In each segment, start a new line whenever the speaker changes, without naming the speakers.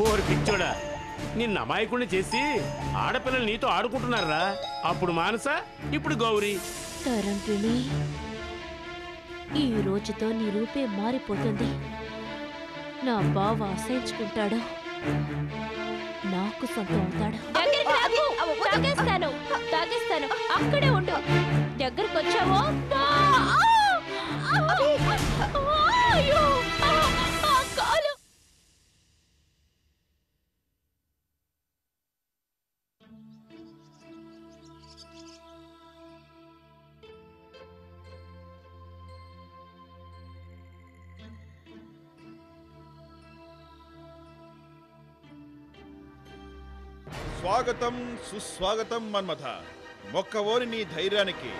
ఓరి పిచ్చోడా, నిన్న అమాయకుడిని చేసి ఆడపిల్లలు నీతో ఆడుకుంటున్నారా? అప్పుడు మానస, ఇప్పుడు గౌరీ.
తరంగిణి, ఈ రోజుతో నీ రూపే మారిపోతుంది. నా బావ అసహించుకుంటాడు, నాకు సొంతం అవుతాడు. తాగేస్తాను, అక్కడే ఉండు. దగ్గరకు వచ్చావో
స్వాగతం సుస్వాగతం మన్మథ. మొక్కవోని నీ ధైర్యానికి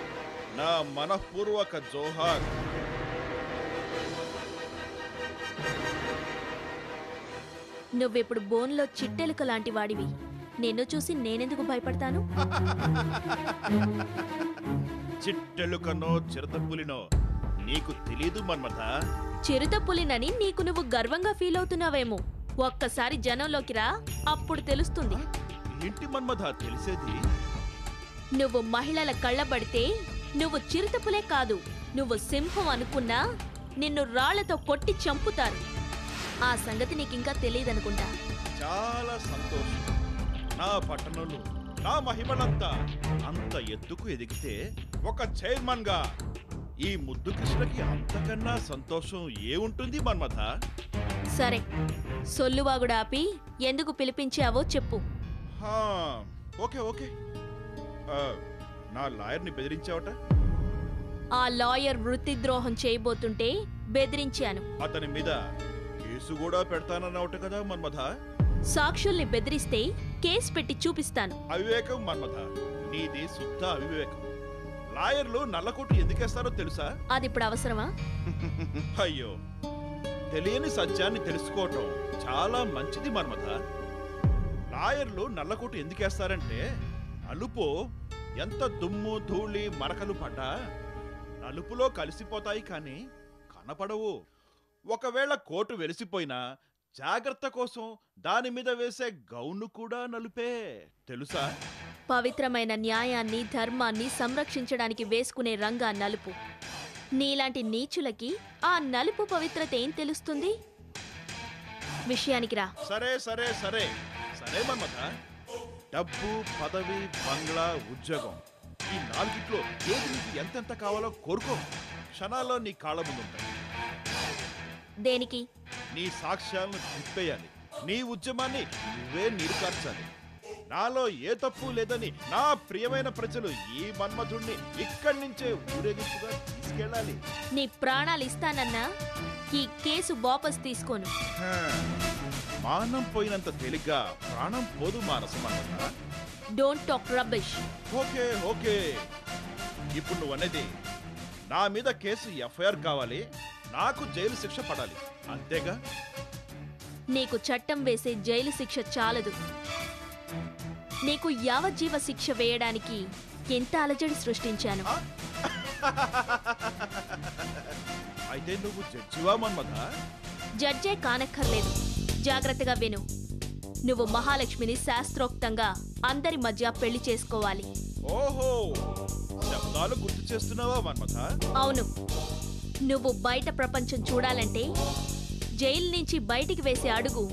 నా మనఃపూర్వక జోహార్.
నువ్విప్పుడు బోన్లో చిట్టెలుక లాంటి వాడివి. నిన్ను చూసి నేనెందుకు భయపడతాను?
చిట్టెలుకనో చిరుతపులినో నీకు తెలీదు మన్మథ.
చిరుతపులినని నీకు నువ్వు గర్వంగా ఫీల్ అవుతున్నావేమో. ఒక్కసారి జనంలోకి రా, అప్పుడు తెలుస్తుంది.
ఏంటి మన్మథ తెలిసేది?
నువ్వు మహిళల కళ్ళబడితే నువ్వు చిరుతపులే కాదు, నువ్వు సింహం అనుకున్నా నిన్ను రాళ్లతో కొట్టి చంపుతారు. ఆ సంగతి నీకింకా తెలియదనుకుంటా.
చాలా సంతోషం. నా పట్టణంలో నా మహిమలంతా అంత ఎత్తుకు ఎదిగితే ఒక చైర్మన్ గా ఈ ముద్దు కృష్ణకి అంతకన్నా సంతోషం ఏముంటుంది మన్మథ?
సరే, సొల్లువాగుడు ఆపి ఎందుకు పిలిపించావో చెప్పు.
Okay okay. నా లాయర్ని బెదిరించావట?
ఆ లాయర్ వృత్తిద్రోహం చేయబోతుంటే బెదిరించాను.
అతని మీద కేసు కూడా పెడతానన్నావుట కదా మన్మథ?
సాక్షుల్ని బెదిరిస్తే కేసు పెట్టి చూపిస్తాను.
అవివేకం మన్మథ, నీది శుద్ధ అవివేకం. లాయర్లు నల్లకోటు ఎందుకేస్తారో తెలుసా?
అది ఇప్పుడు అవసరమా?
అయ్యో, తెలియని సత్యాన్ని తెలుసుకోవటం చాలా మంచిది మన్మథ. లాయర్లు నల్లకోటు ఎందుకేస్తారంటే నలుపు ఎంత దుమ్ము ధూళి మరకలు పడ్డా నలుపులో కలిసిపోతాయి కానీ కనపడవు. ఒకవేళ కోటు వెలిసిపోయినా జాగ్రత్త కోసం దాని మీద వేసే గౌను కూడా నలుపే, తెలుసా?
పవిత్రమైన న్యాయాన్ని ధర్మాన్ని సంరక్షించడానికి వేసుకునే రంగా నలుపు. నీలాంటి నీచులకి ఆ నలుపు పవిత్రత ఏం తెలుస్తుంది? విషయానికి రా.
సరే సరే సరే సరే మన్మథ, డబ్బు, పదవి, బంగ్లా, ఉద్యోగం, ఈ నాలుగిట్లో ఏది నీకు ఎంతెంత కావాలో కోరుకో. క్షణాల్లో నీ కాళ్ళ ముందుంటాయి.
దేనికి?
నీ సాక్ష్యాలను తిప్పేయాలి. నీ ఉద్యమాన్ని నువ్వే నీరుకార్చాలి. నాలో ఏ తప్పు లేదని నా ప్రియమైన ప్రజలు ఈ మన్మధుణ్ణి ఇక్కడి నుంచే ఊరేగింపుగా తీసుకెళ్ళాలి.
నీ ప్రాణాలు ఇస్తానన్నా ఈ కేసు వాపస్ తీసుకోను.
మానం పోయినంత తేలిగ్గా ప్రాణం పోదు మానసమా.
Don't talk rubbish.
Okay okay, ఇప్పుడు నువ్వు అనేది నా మీద కేసు ఎఫ్ఐఆర్ కావాలి, నాకు జైలు శిక్ష పడాలి, అంతేగా?
నీకు చట్టం వేసే జైలు శిక్ష చాలదు. నీకు యావజ్జీవ శిక్ష వేయడానికి ఎంత అలజడి సృష్టించాను.
అయితే నువ్వు జడ్జివా మన్మథ?
జడ్జే కానక్కర్లేదు. జాగ్రత్తగా విను. నువ్వు మహాలక్ష్మిని శాస్త్రోక్తంగా అందరి మధ్య పెళ్లి చేసుకోవాలి.
ఓహో, శబ్దాలు గుర్తు చేస్తున్నావా మన్మథ?
అవును. నువ్వు బయట ప్రపంచం చూడాలంటే జైలు నుంచి బయటికి వేసే అడుగు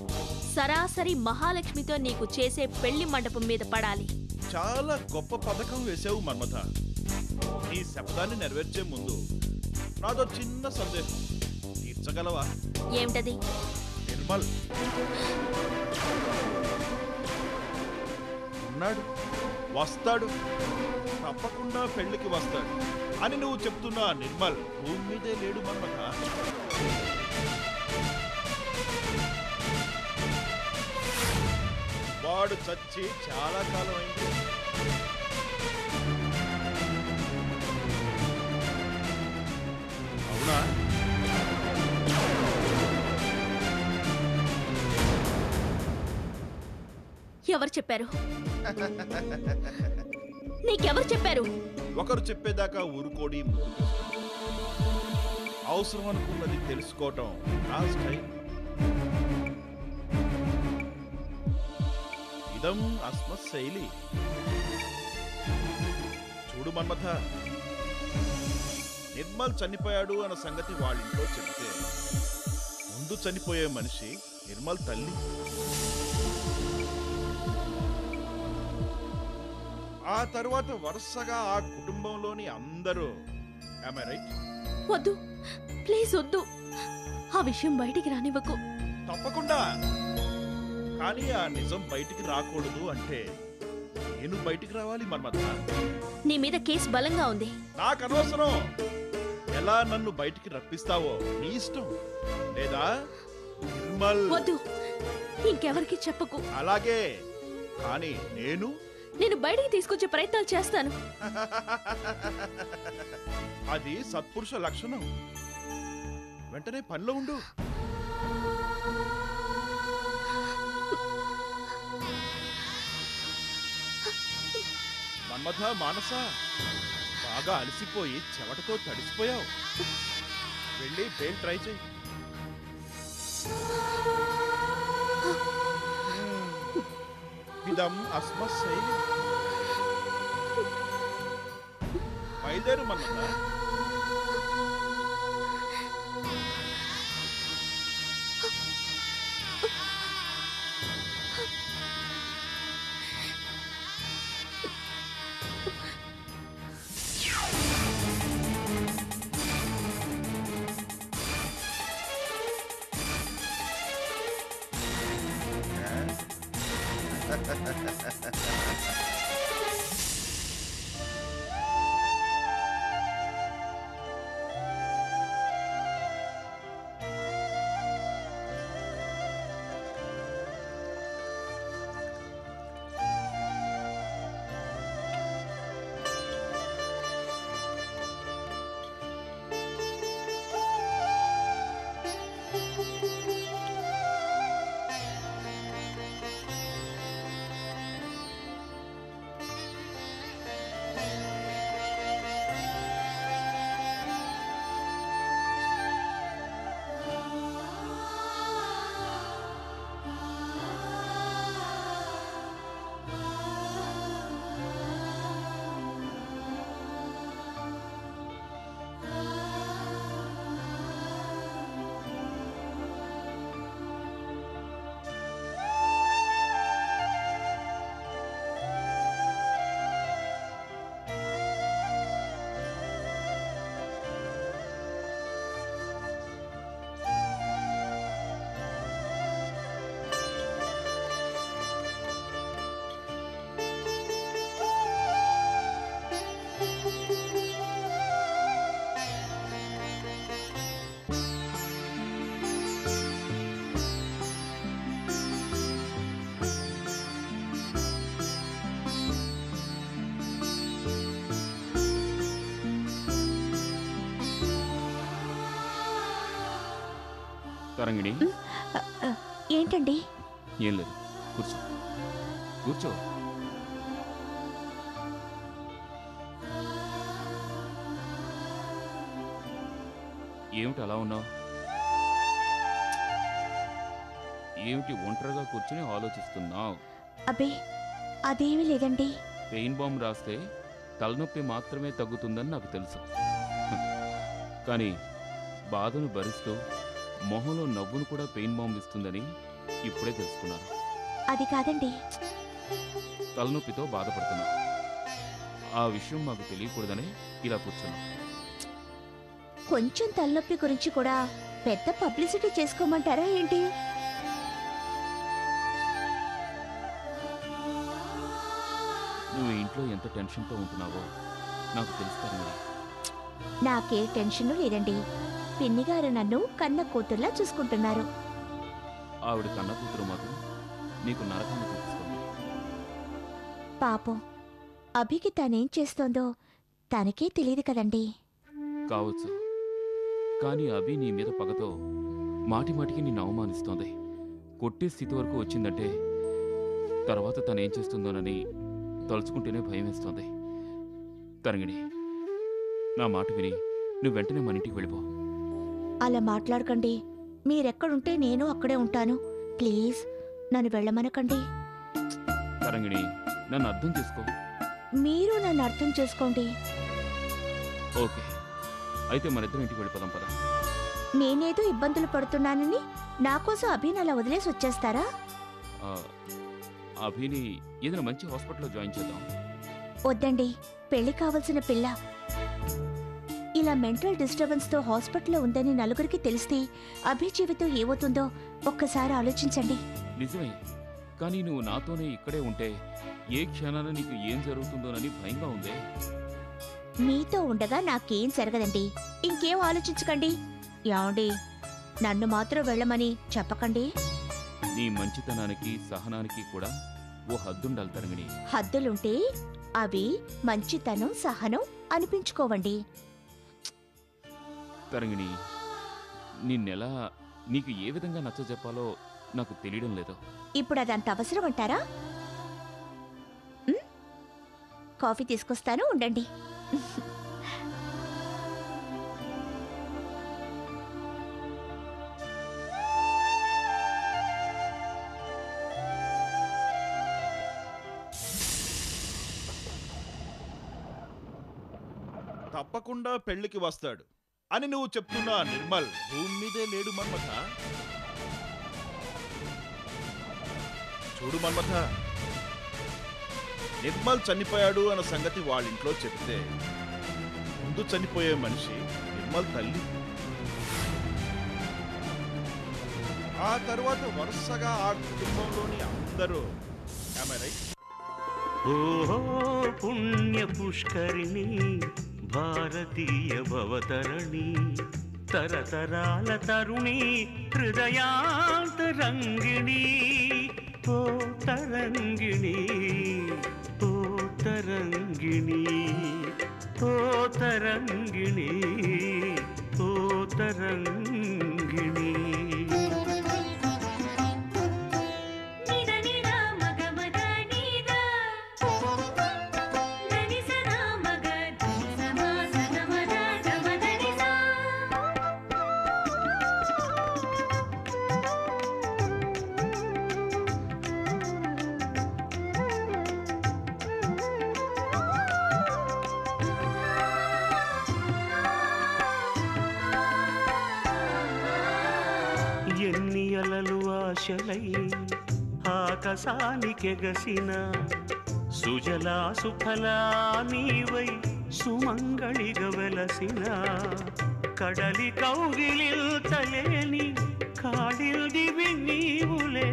సరాసరి మహాలక్ష్మితో నీకు చేసే పెళ్లి మండపం మీద పడాలి.
చాలా గొప్ప పథకం వేసావు మన్మథ. నీ శబ్దాన్ని నెరవేర్చే ముందు నాదో చిన్న సందేహం, తీర్చగలవా?
ఏమిటది?
నిర్మల్ ఉన్నాడు, వస్తాడు, తప్పకుండా పెళ్లికి వస్తాడు అని నువ్వు చెప్తున్నా నిర్మల్ భూమి మీదే లేడు మన్మథ. వాడు చచ్చి చాలా కాలం అయింది. అవునా?
ఎవరు చెప్పారు? నీకెవరు చెప్పారు?
ఒకరు చెప్పేదాకా ఊరుకోడి ముందుకు. అవసరం అనుకున్నది తెలుసుకోవటం నా స్టైల్. ఇదం అస్మత్ శైలి. చూడు మన్మథ, నిర్మల్ చనిపోయాడు అన్న సంగతి వాళ్ళింట్లో చెబితే ముందు చనిపోయే మనిషి నిర్మల్ తల్లి. ఆ తరువాత వరుసగా ఆ కుటుంబంలోని అందరూ. Am I right?
వద్దు, ప్లీజ్ వద్దు, ఆ విషయం బయటికి రానివ్వకు.
తప్పకుండా. కానీ ఆ నిజం బయటికి రాకూడదు అంటే నేను బయటికి రావాలి మన్మథ.
నీ మీద కేసు బలంగా ఉంది.
నాకు అనవసరం. ఎలా నన్ను బయటికి రప్పిస్తావో నీ ఇష్టం. లేదా నిర్మల్.
వద్దు, ఇంకెవరికి చెప్పకు.
అలాగే. కానీ
నేను బయటికి తీసుకొచ్చే ప్రయత్నాలు చేస్తాను.
అది సత్పురుష లక్షణం. వెంటనే పనిలో ఉండు. మన్మథ, మానస, బాగా అలసిపోయి చెమటతో తడిసిపోయావు. వెళ్ళి బెయిల్ ట్రై చేయి. ఇదం అస్మత్ శైలి. బయలుదేరు మన్మథ.
తరంగిణి,
ఏంటండి?
ఏం లేదు, కూర్చో కూర్చో. ఏమిటి అలా ఉన్నావు? ఏమిటి ఒంటరిగా కూర్చుని ఆలోచిస్తున్నావు?
అబ్బే, అదేమీ లేదండి.
పెయిన్ బాంబ్ రాస్తే తలనొప్పి మాత్రమే తగ్గుతుందని నాకు తెలుసు. కానీ బాధను భరిస్తూ మొహంలో నవ్వును కూడా పెయిన్ బాంబ్ ఇస్తుందని ఇప్పుడే తెలుసుకున్నాను.
అది కాదండి.
తలనొప్పితో బాధపడుతున్నా. ఆ విషయం మాకు తెలియకూడదని ఇలా కూర్చున్నా.
కొంచెం తలనొప్పి గురించి కూడా పెద్ద పబ్లిసిటీ చేసుకోమంటారా ఏంటి?
నువ్వు ఇంట్లో ఎంత టెన్షన్తో ఉంటున్నావో నాకు తెలుస్తాను.
నాకే టెన్షన్ లేదండి. పిన్నిగారు నన్ను కన్న కూతుర్లా చూసుకుంటున్నారు.
ఆవిడ కన్న కూతురు మాత్రం నీకు నరకాన్ని చూపిస్తుంది.
పాపం, అభికి తనేం చేస్తోందో తనకే తెలియదు కదండి.
కావచ్చు, కానీ అభి నీ మీద పగతో మాటిమాటికి నిన్ను అవమానిస్తోంది. కొట్టే స్థితి వరకు వచ్చిందంటే తర్వాత తనేం చేస్తుందోనని తలుచుకుంటేనే భయం వేస్తోంది. తరంగిణి, నా మాట విని నువ్వు వెంటనే మన ఇంటికి వెళ్ళిపో.
అలా మాట్లాడకండి. మీరెక్కడుంటే నేను అక్కడే ఉంటాను. ప్లీజ్ నన్ను వెళ్ళమనకండి.
తరంగిణి, నన్ను అర్థం చేసుకో.
మీరు నన్ను అర్థం చేసుకోండి.
ఓకే, అయితే మనిద్దరం ఇంటికి వెళ్ళిపోదాం పద.
నేనేదో ఇబ్బందులు పడుతున్నానని నా కోసం అభిని అలా వదిలేసి వచ్చేస్తారా?
ఆ, అభిని ఏదైనా మంచి హాస్పిటల్లో జాయిన్ చేద్దాం.
వద్దండి, పెళ్లి కావలసిన పిల్ల ఇలా మెంటల్ డిస్టర్బెన్స్ తో హాస్పిటల్లో ఉందని నలుగురికి తెలిస్తే అభి జీవితం ఏమవుతుందో ఒక్కసారి ఆలోచించండి.
నిజమే, కానీ నువ్వు నాతోనే ఇక్కడే ఉంటే ఏ క్షణాన నీకు ఏం జరుగుతుందోనని భయంగా ఉందే.
మీతో ఉండగా నాకేం జరగదండి, ఇంకేం ఆలోచించకండి. యాండి, నన్ను మాత్రం వెళ్ళమని చెప్పకండి.
నీ మంచితనానికి సహనానికి కూడా ఓ హద్దుండాలి తరంగిణి.
హద్దులుంటే అవి మంచితనం సహనం అనిపించుకోవండి.
తరంగిణి, నిన్నెలా నీకు ఏ విధంగా నచ్చజెప్పాలో నాకు తెలియడం లేదు.
ఇప్పుడు అదంత అవసరం అంటారా? కాఫీ తీసుకొస్తాను, ఉండండి.
తప్పకుండా పెళ్లికి వస్తాడు అని నువ్వు చెప్తున్నా నిర్మల్ భూమి మీదే లేడు మన్మథ. చూడు మన్మథ, నిర్మల్ చనిపోయాడు అన్న సంగతి వాళ్ళింట్లో చెప్తే ముందు చనిపోయే మనిషి నిర్మల్ తల్లి. ఆ తర్వాత వరుసగా ఆ కుటుంబంలోని అందరూ
ఓహో పుణ్య పుష్కరిణి భారతీయ భవతరణి తరతరాల తరుణి హృదయాంతరంగిణి ఓ తరంగిణి ఓ తరంగిణి ఓ తరంగిణి ఓ తరంగిణి. ఎన్ని అలలు ఆశలై ఆకాశానికెగసిన సుజలా సుఫలా నీవై సుమంగళిగ వెలసిన కడలి కౌగిలిల్ తలేని కాడిల్ దివి నీవులే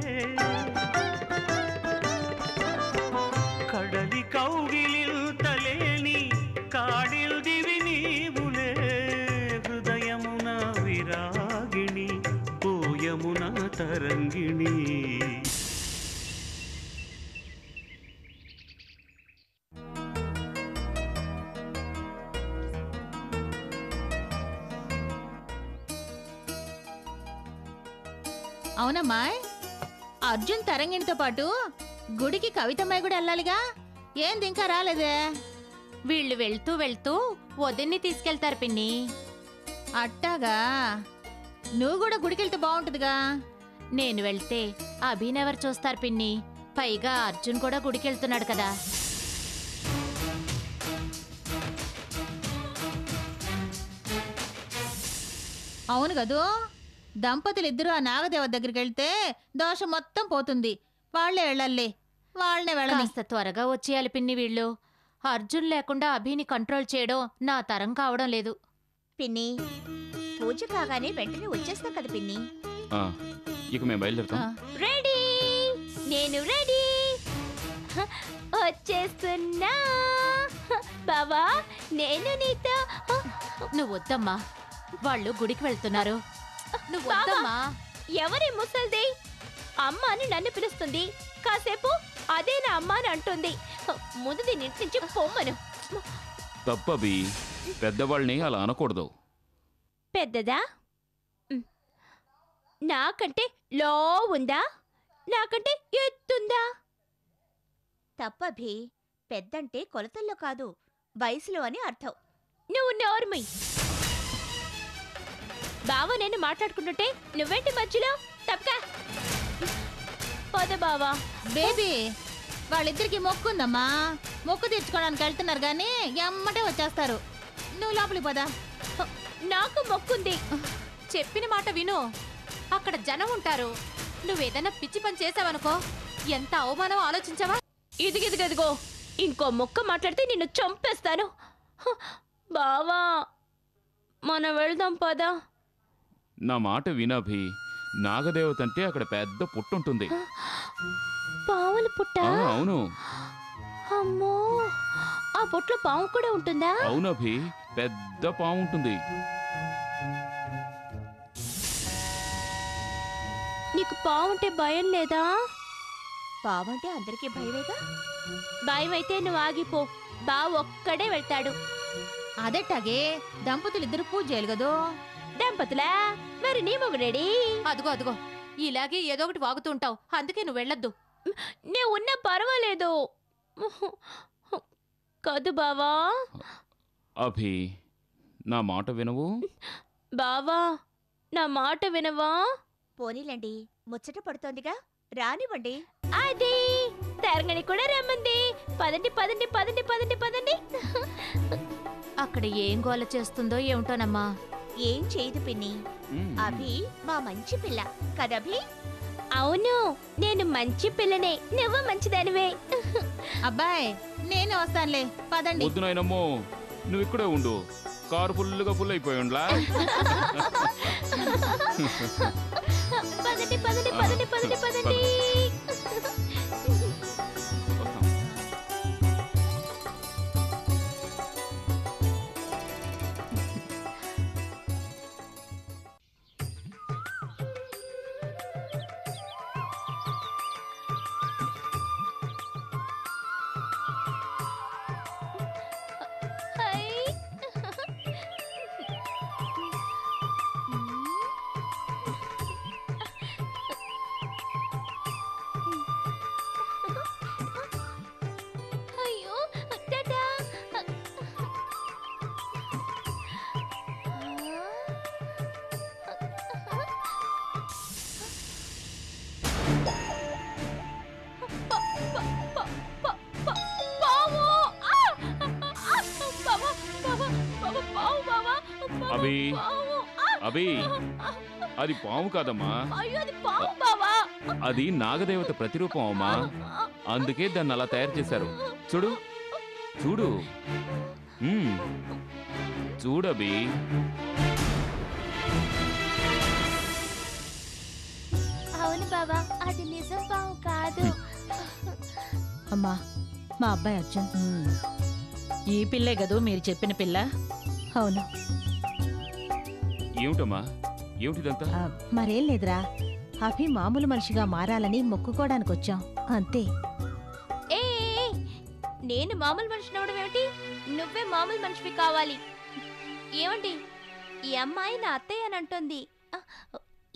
కడలి కౌగిలిల్ తలేని కాడిల్ దివి నీవులే హృదయమున విరాగిణి యమున తరంగిణి.
అవునమ్మా, అర్జున్ తరంగిణితో పాటు గుడికి కవితమ్మాయి కూడా వెళ్ళాలిగా, ఏంది ఇంకా రాలేదే?
వీళ్ళు వెళ్తూ వెళ్తూ వదిన్ని తీసుకెళ్తారు పిన్ని.
అట్టాగా, నువ్వు కూడా గుడికెళ్తే బాగుంటుందిగా.
నేను వెళ్తే అభినెవరు చూస్తారు పిన్ని? పైగా అర్జున్ కూడా గుడికెళ్తున్నాడు కదా.
అవును కదూ, దంపతులిద్దరూ ఆ నాగదేవ దగ్గరికి వెళ్తే దోషం మొత్తం పోతుంది. వాళ్లే వెళ్ళాలి, వాళ్ళనే వెళ్ళాలి.
కాస్త త్వరగా వచ్చేయాలి పిన్ని వీళ్ళు. అర్జున్ లేకుండా అభిని కంట్రోల్ చేయడం నా తరం కావడం లేదు.
పిన్ని, పూజ కాగానే వెంటనే వచ్చేస్తాం కదా పిన్ని.
ఇక మేము బయలుదేరుతాం.
రెడీ, నేను రెడీ, వచ్చేస్తున్నా బావా. నేను నీతో. నువ్వు వద్దమ్మా, వాళ్ళు గుడికి వెళ్తున్నారు. నువ్వు వద్దమ్మా. ఎవరి ముసల్ది అమ్మ అని నన్ను పిలుస్తుంది, కాసేపు అదే నా అమ్మ అని అంటుంది. ముందు దీని ఇంటి నుంచి పొమ్మను.
తప్పవి, పెద్దవాళ్ళని అలా అనకూడదు.
పెద్దదా? నాకంటే లో ఉందా? నాకంటే ఎత్తుందా?
తప్పభి, పెద్దంటే కొలతల్లో కాదు వయసులో అని అర్థం.
నువ్వు నోర్మి. బావ నేను మాట్లాడుకుంటుంటే నువ్వేంటి మధ్యలో? తప్పక పద బావా.
బేబీ, వాళ్ళిద్దరికి మొక్కు ఉందమ్మా. మొక్కు తీర్చుకోవడానికి వెళ్తున్నారు గాని ఎమ్మటే వచ్చేస్తారు. నువ్వు లోపలికి పోదా.
నాకు మొక్కుంది. చెప్పిన మాట విను. అక్కడ జనం ఉంటారు. నువ్వేదైనా పిచ్చి పని చేసావనుకో, ఎంత అవమానం ఆలోచించావా? ఇదిగో ఇంకో మొక్క మాట్లాడితే నిన్ను చంపేస్తాను. బావా, మనం వెళ్దాం పదా.
నా మాట వినభి. నాగదేవత అంటే అక్కడ పెద్ద పుట్టుంటుంది.
పావుల పుట్ట?
అవును.
అమ్మో, ఆ పుట్లో పాము కూడా ఉంటుందా?
అవునభి, పెద్ద పాము ఉంటుంది.
నీకు పాము అంటే భయం లేదా?
పావంటే అందరికీ భయమేగా.
భయం అయితే నువ్వు ఆగిపో. బావ ఒక్కడే వెళ్తాడు.
అదెట్టాగే దంపతులు ఇద్దరు పూజ చేయాలి కదో.
దంపతులా? మరి నీ మొగుడేడి?
అదిగో ఇలాగే ఏదో ఒకటి వాగుతూ ఉంటావు, అందుకే నువ్వు వెళ్ళొద్దు.
నేను ఉన్నా పర్వాలేదు కాదు బావా.
అభి, నా మాట వినవు?
బావా, నా మాట వినవా?
పోనీలండి, ముచ్చట పడుతోందిగా, రానివ్వండి.
అది తరంగని కూడా రమ్మంది. పదండి పదండి పదండి పదండి పదండి.
అక్కడ ఏం గోల చేస్తుందో ఏమిటోనమ్మా.
ఏం చేయదు పిన్ని. అభి మా మంచి పిల్ల కదభి.
అవును, నేను మంచి పిల్లనే. నువ్వు మంచిదానివే.
అబ్బాయి, నేను వస్తానులే, పదండి.
వద్దు నాయనమ్మో, నువ్వు ఇక్కడే ఉండు. కారు ఫుల్ అయిపోయి ఉండలా.
పదండి పదండి పదండి పదండి పదండి. అయ్యో టాటా.
అభి, అభి, అది పాము కాదమ్మా. అది నాగదేవత ప్రతిరూపం అమ్మా. అందుకే దాన్ని అలా తయారు చేశారు. చూడు చూడు. చూడబి.
అవును బాబా, అది నిజం పాము కాదు.
అమ్మా, మా అబ్బాయి అర్జున్. ఈ పిల్లే కదూ మీరు చెప్పిన పిల్ల? అవును.
ఏమిటమ్మా, ఏమిటిదంతా?
మరేం లేదురా, అభి మామూలు మనిషిగా మారాలని మొక్కుకోవడానికి వచ్చాం అంతే.
ఏ నేను మామూలు మనిషిని అవడం ఏమిటి? నువ్వే మామూలు మనిషివి కావాలి. ఏమండి, ఈ అమ్మాయి నా అత్తయ్య అని అంటుంది.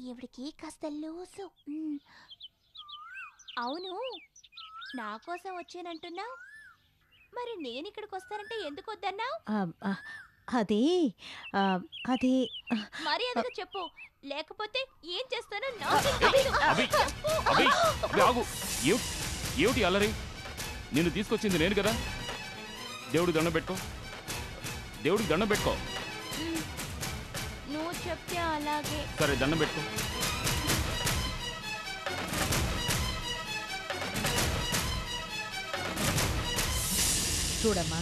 ఈవిడికి కాస్త లూసు. అవును, నా కోసం వచ్చానంటున్నావు. మరి నేను ఇక్కడికి వస్తానంటే ఎందుకు వద్దన్నావు?
అది అది
మర్యాదగా చెప్పు, లేకపోతే ఏం చేస్తానో
అభి, అభి, అభి, ఆగు. ఏమిటి అల్లరి? నిన్ను తీసుకొచ్చింది నేను కదా. దేవుడికి దండం పెట్టుకో, దేవుడికి దండం పెట్టుకో.
నువ్వు చెప్తే అలాగే.
సరే, దండం పెట్టుకో.
చూడమ్మా,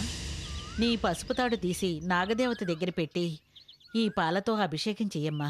నీ పసుపు తాడు తీసి నాగదేవత దగ్గర పెట్టి ఈ పాలతో అభిషేకం చెయ్యమ్మా.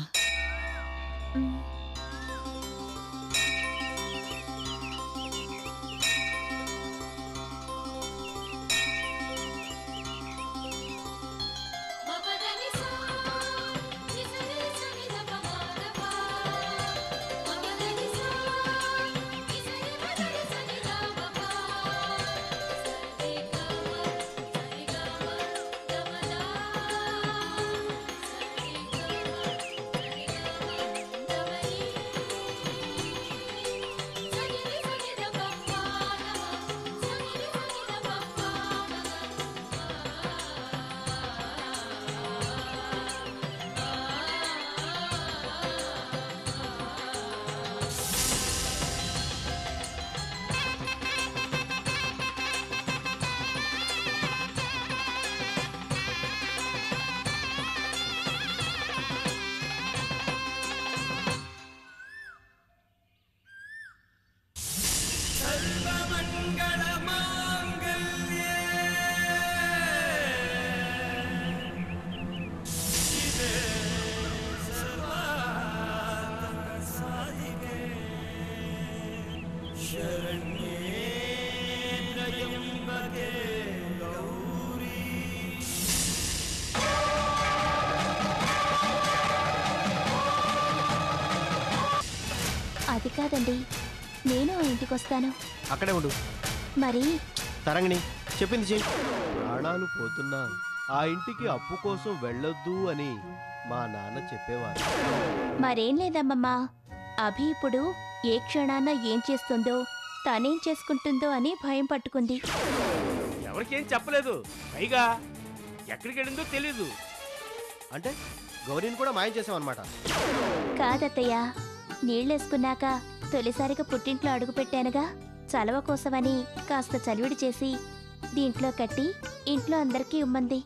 అది కాదండి, నేను ఆ ఇంటికి వస్తాను.
అక్కడే ఉండు.
మరి
తరంగిణి చెప్పింది చెయ్యి. ప్రాణాలు పోతున్నా ఆ ఇంటికి అప్పు కోసం వెళ్ళొద్దు అని మా నాన్న చెప్పేవారు.
మరేం లేదమ్మమ్మా, అభి ఇప్పుడు ఏ క్షణాన ఏం చేస్తుందో తనేం చేసుకుంటుందో అని భయం పట్టుకుంది.
ఎవరికేం చెప్పలేదు, పైగా ఎక్కడికి వెళ్ళిందో తెలీదు.
అంటే గౌరీని కూడా మాయం చేసామన్నమాట.
కాదత్తయ్య, నీళ్ళేసుకున్నాక తొలిసారిగా పుట్టింట్లో అడుగు పెట్టానుగా, చలవ కోసమని కాస్త చలివిడి చేసి దీంట్లో కట్టి ఇంట్లో అందరికీ ఇమ్మంది.